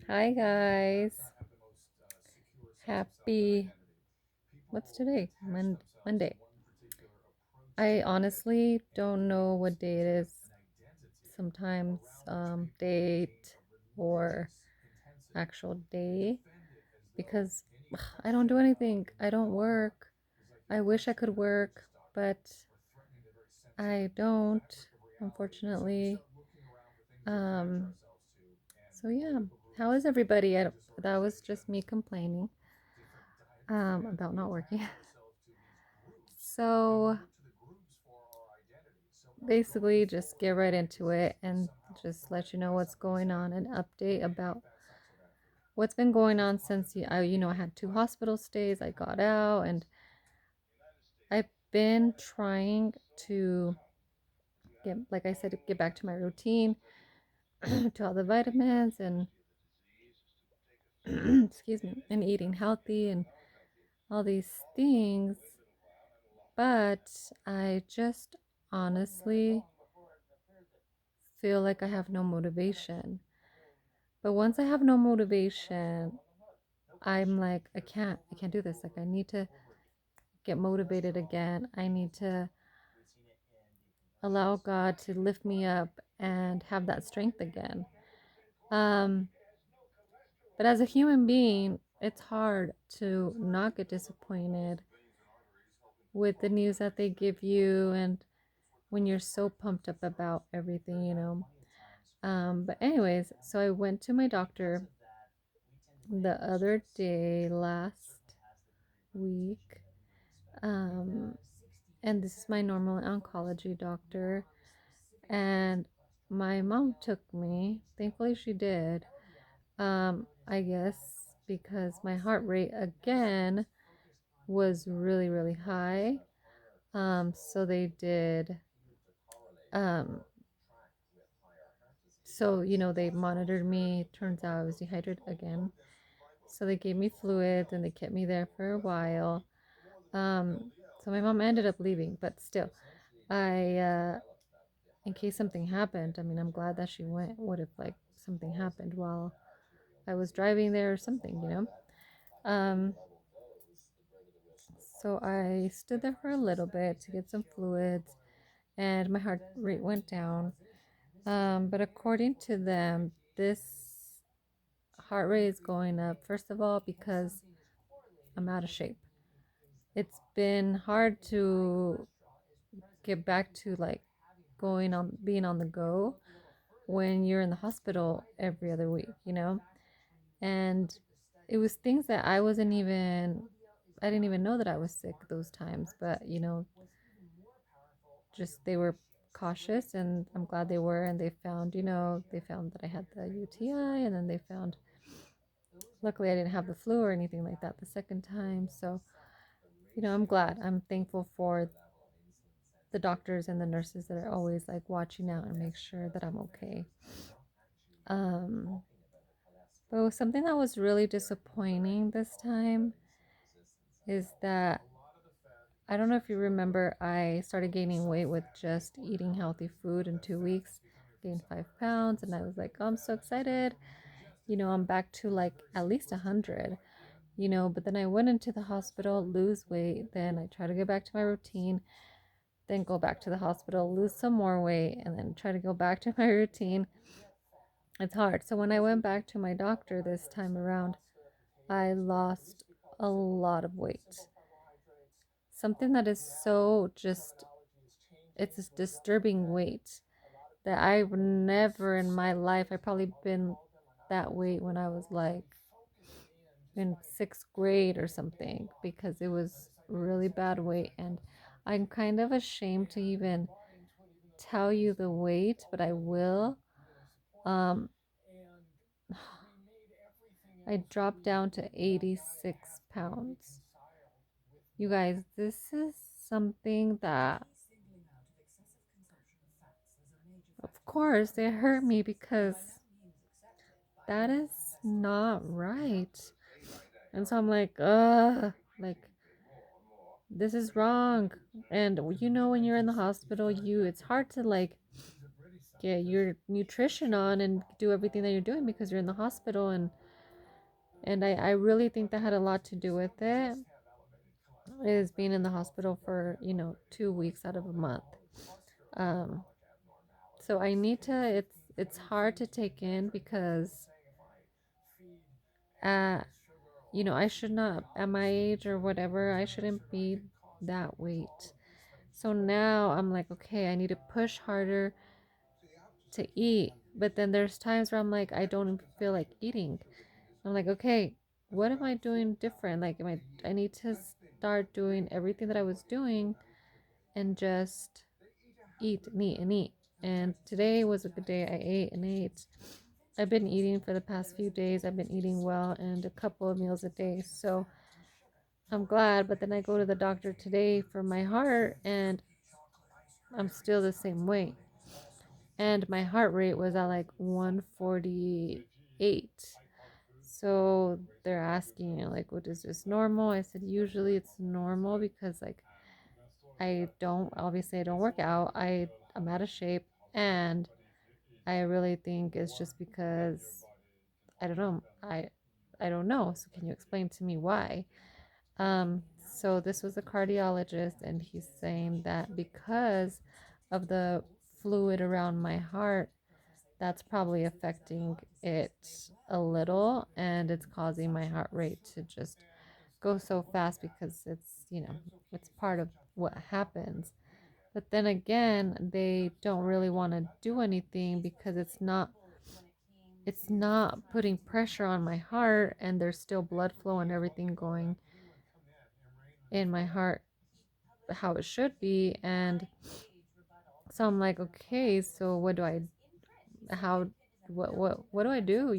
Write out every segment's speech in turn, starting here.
Hi guys. Happy what's today? Monday. I honestly don't know what day it is. Sometimes date or actual day because I don't do anything. I don't work. I wish I could work, but I don't, unfortunately. Um so yeah, how is everybody? That was just me complaining about not working. So basically, just get right into it and just let you know what's going on, an update about what's been going on since I had 2 hospital stays. I got out, and I've been trying to get, like I said, get back to my routine, to all the vitamins and excuse me, and eating healthy and all these things. But I just honestly feel like I have no motivation. But once I have no motivation, I'm like, I can't do this. Like, I need to get motivated again. I need to allow God to lift me up and have that strength again. Um, but as a human being, it's hard to not get disappointed with the news that they give you and when you're so pumped up about everything. But anyways, so I went to my doctor the other day last week. Um, and this is my normal oncology doctor. And my mom took me. Thankfully, she did. I guess because my heart rate again was really, really high. So they did. Um, they monitored me. Turns out I was dehydrated again. So they gave me fluids and they kept me there for a while. So my mom ended up leaving, but still, in case something happened, I mean, I'm glad that she went. What if like something happened while I was driving there or something? Um, so I stood there for a little bit to get some fluids, and my heart rate went down. But according to them, this heart rate is going up, first of all, because I'm out of shape. It's been hard to get back to like being on the go when you're in the hospital every other week. And it was things that I didn't even know that I was sick those times, but just they were cautious, and I'm glad they were. And they found that I had the UTI, and then they found, luckily I didn't have the flu or anything like that the second time. So I'm glad. I'm thankful for the doctors and the nurses that are always like watching out and make sure that I'm okay. um but something that was really disappointing this time is that, I don't know if you remember, I started gaining weight with just eating healthy food in 2 weeks. Gained 5 pounds, and I was like, oh, I'm so excited. I'm back to like at least 100. But then I went into the hospital, lose weight. Then I try to get back to my routine, then go back to the hospital, lose some more weight, and then try to go back to my routine. It's hard. So when I went back to my doctor this time around, I lost a lot of weight. Something that is so just, it's a disturbing weight that I've never in my life, I probably been that weight when I was like in 6th grade or something, because it was really bad weight. And I'm kind of ashamed to even tell you the weight, but I will. Um, I dropped down to 86 pounds. You guys, this is something that, of course, it hurt me because that is not right. And so I'm like, like, this is wrong. And when you're in the hospital, it's hard to like get your nutrition on and do everything that you're doing because you're in the hospital. And I really think that had a lot to do with it, is being in the hospital for 2 weeks out of a month. um so I need to, it's hard to take in because uh I should not, at my age or whatever, I shouldn't be that weight. So now I'm like, okay, I need to push harder to eat. But then there's times where I'm like, I don't even feel like eating. I'm like, okay, what am I doing different? Like, I need to start doing everything that I was doing and just eat and eat and eat. And today was a good day. I ate and ate. I've been eating for the past few days. I've been eating well and a couple of meals a day. So I'm glad. But then I go to the doctor today for my heart and I'm still the same weight. And my heart rate was at like 148. So they're asking, like, what is this normal? I said, usually it's normal because, like, obviously, I don't work out. I'm out of shape. And I really think it's just because, I don't know. I don't know. So can you explain to me why? So this was a cardiologist, and he's saying that because of the fluid around my heart, that's probably affecting it a little, and it's causing my heart rate to just go so fast because it's part of what happens. But then again, they don't really want to do anything because it's not putting pressure on my heart, and there's still blood flow and everything going in my heart how it should be. And so I'm like, okay, so what do I how what do I do,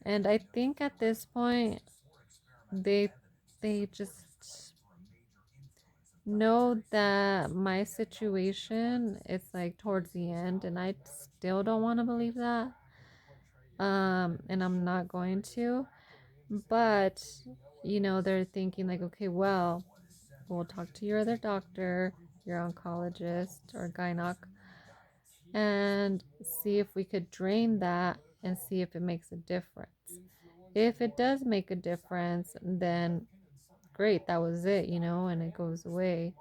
And I think at this point they they just know that my situation is like towards the end, and I still don't want to believe that. And I'm not going to. But they're thinking like, okay, well, we'll talk to your other doctor, your oncologist or gynec, and see if we could drain that and see if it makes a difference. If it does make a difference, then great, that was it, and it goes away.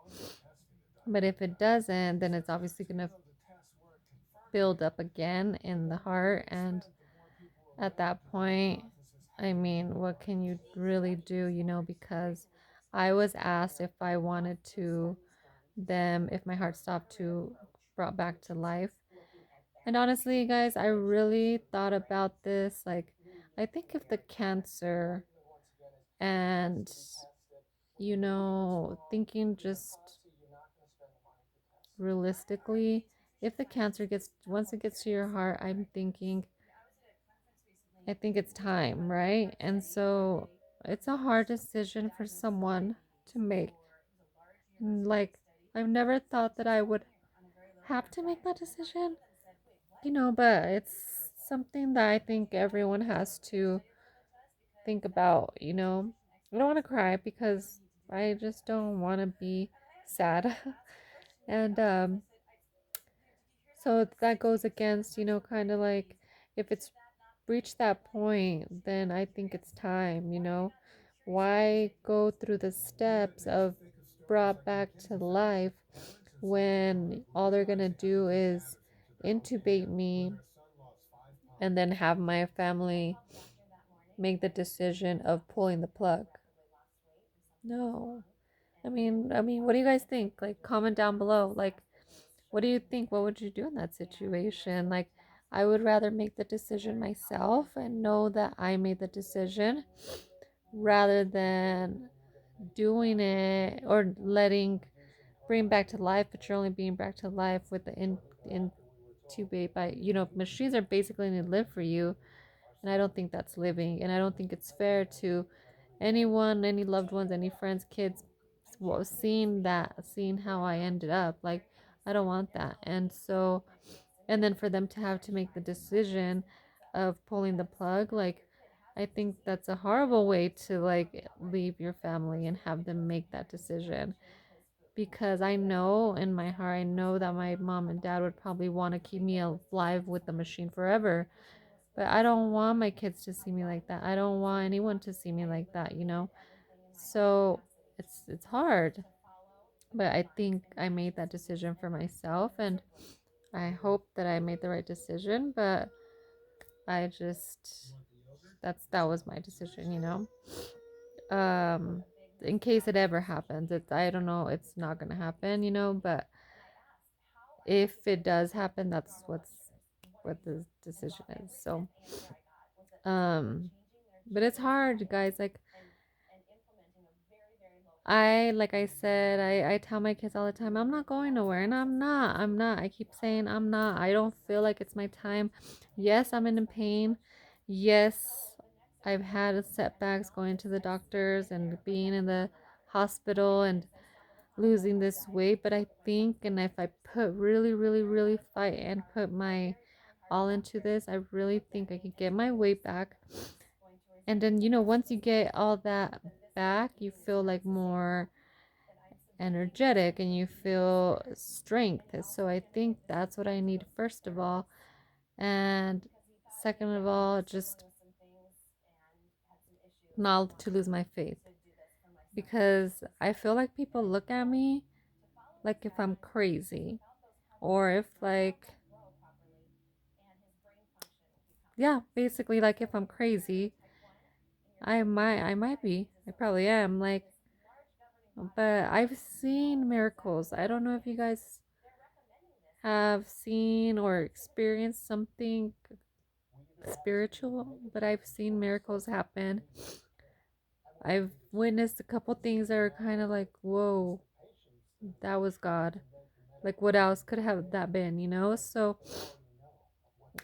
But if it doesn't, then it's obviously going to build up again in the heart. And at that point, I mean, what can you really do, because I was asked if I wanted to them, if my heart stopped, to brought back to life. And honestly, guys, I really thought about this. Like, I think if the cancer and, thinking just realistically, if the cancer gets, once it gets to your heart, I think it's time, right? And so it's a hard decision for someone to make. Like, I've never thought that I would have to make that decision, but it's something that I think everyone has to think about. I don't want to cry because I just don't want to be sad. And so that goes against, kind of like, if it's reached that point, then I think it's time. Why go through the steps of brought back to life when all they're going to do is intubate me and then have my family make the decision of pulling the plug? No. I mean, what do you guys think? Like, comment down below. Like, what do you think? What would you do in that situation? Like, I would rather make the decision myself and know that I made the decision rather than doing it or letting bring back to life, but you're only being back to life with the intubate by, machines are basically going to live for you. And I don't think that's living. And I don't think it's fair to anyone, any loved ones, any friends, kids, seeing how I ended up. Like, I don't want that. And so, and then for them to have to make the decision of pulling the plug, like, I think that's a horrible way to, like, leave your family and have them make that decision. because I know in my heart, I know that my mom and dad would probably want to keep me alive with the machine forever. But I don't want my kids to see me like that. I don't want anyone to see me like that, you know? So it's hard. But I think I made that decision for myself, and I hope that I made the right decision, but I just that was my decision, you know. Um in case it ever happens, it's I don't know, it's not going to happen, you know, but if it does happen, that's what the decision is. So, but it's hard, guys. Like I said, I tell my kids all the time, I'm not going nowhere, and I'm not. I keep saying I'm not. I don't feel like it's my time. Yes, I'm in pain. Yes, I've had setbacks going to the doctors and being in the hospital and losing this weight, but I think, and if I put really, really, really fight and put my all into this, I really think I could get my weight back. And then, once you get all that back, you feel like more energetic and you feel strength. So I think that's what I need, first of all. And second of all, just not to lose my faith. Because I feel like people look at me like if I'm crazy, or if like, yeah, basically like if I'm crazy. I might be. I probably am. Like, but I've seen miracles. I don't know if you guys have seen or experienced something spiritual, but I've seen miracles happen. I've witnessed a couple things that are kind of like, whoa, that was God. Like, what else could have that been, you know? So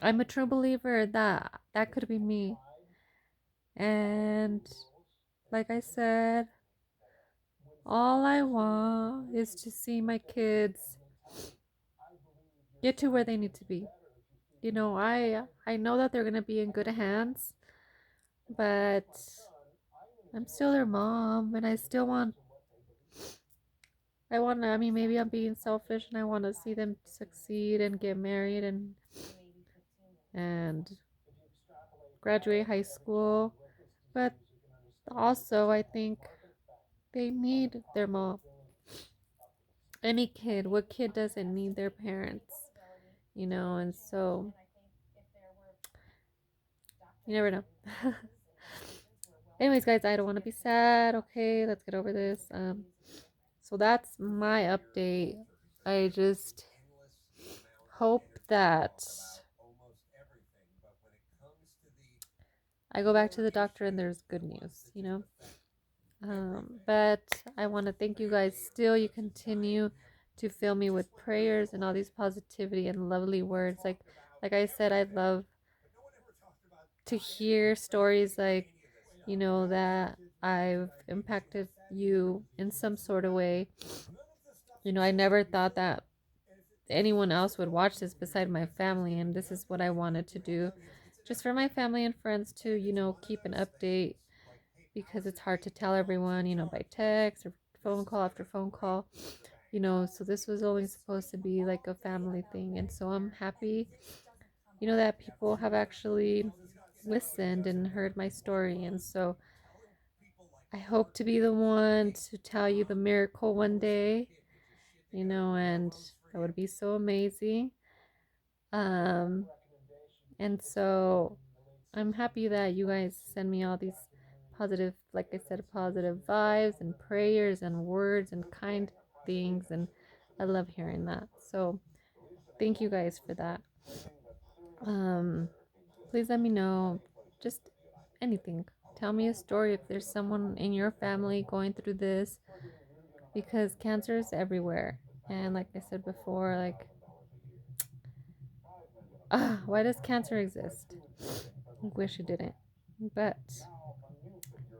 I'm a true believer that that could be me. And like I said, all I want is to see my kids get to where they need to be. I know that they're gonna be in good hands, but I'm still their mom, and I mean, maybe I'm being selfish, and I want to see them succeed and get married and graduate high school. But also, I think they need their mom. Any kid, what kid doesn't need their parents? And so you never know. Anyways, guys, I don't want to be sad. Okay, let's get over this. So that's my update. I just hope that I go back to the doctor and there's good news. But I want to thank you guys still. You continue to fill me with prayers and all these positivity and lovely words. Like I said, I love to hear stories like, that I've impacted you in some sort of way. I never thought that anyone else would watch this beside my family, and this is what I wanted to do. Just for my family and friends to, keep an update, because it's hard to tell everyone, by text or phone call after phone call. So this was only supposed to be like a family thing. And so I'm happy, that people have actually listened and heard my story. And so I hope to be the one to tell you the miracle one day, and that would be so amazing. Um, and so I'm happy that you guys send me all these positive, like I said, positive vibes and prayers and words and kind things. And I love hearing that. So thank you guys for that. Um, please let me know just anything. Tell me a story if there's someone in your family going through this, because cancer is everywhere. And like I said before, like, why does cancer exist? I wish it didn't. But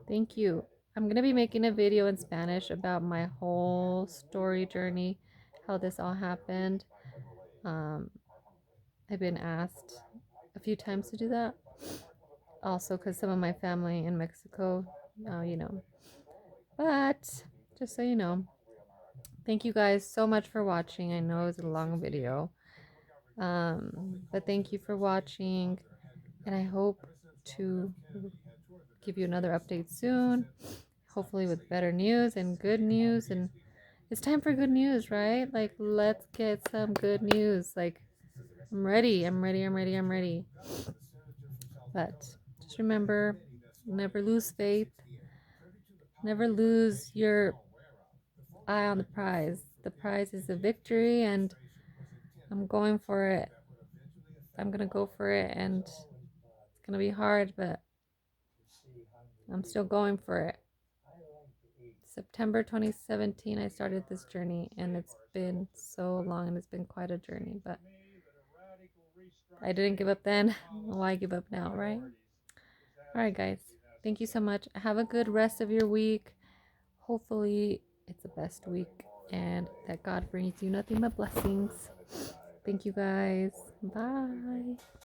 thank you. I'm going to be making a video in Spanish about my whole story journey, how this all happened. Um, I've been asked a few times to do that. Also, because some of my family in Mexico, you know. But just so you know, Thank you guys so much for watching. I know it's a long video. But thank you for watching, and I hope to give you another update soon, hopefully with better news and good news. And it's time for good news, right? Like, let's get some good news. Like, I'm ready. I'm ready. I'm ready. I'm ready. But just remember, never lose faith. Never lose your eye on the prize. The prize is a victory, and I'm going for it. I'm gonna go for it, and it's gonna be hard, but I'm still going for it. September 2017, I started this journey, and it's been so long, and it's been quite a journey, but I didn't give up then. Why give up now, right? All right, guys. Thank you so much. Have a good rest of your week. Hopefully, it's the best week, and that God brings you nothing but blessings. Thank you, guys. Bye.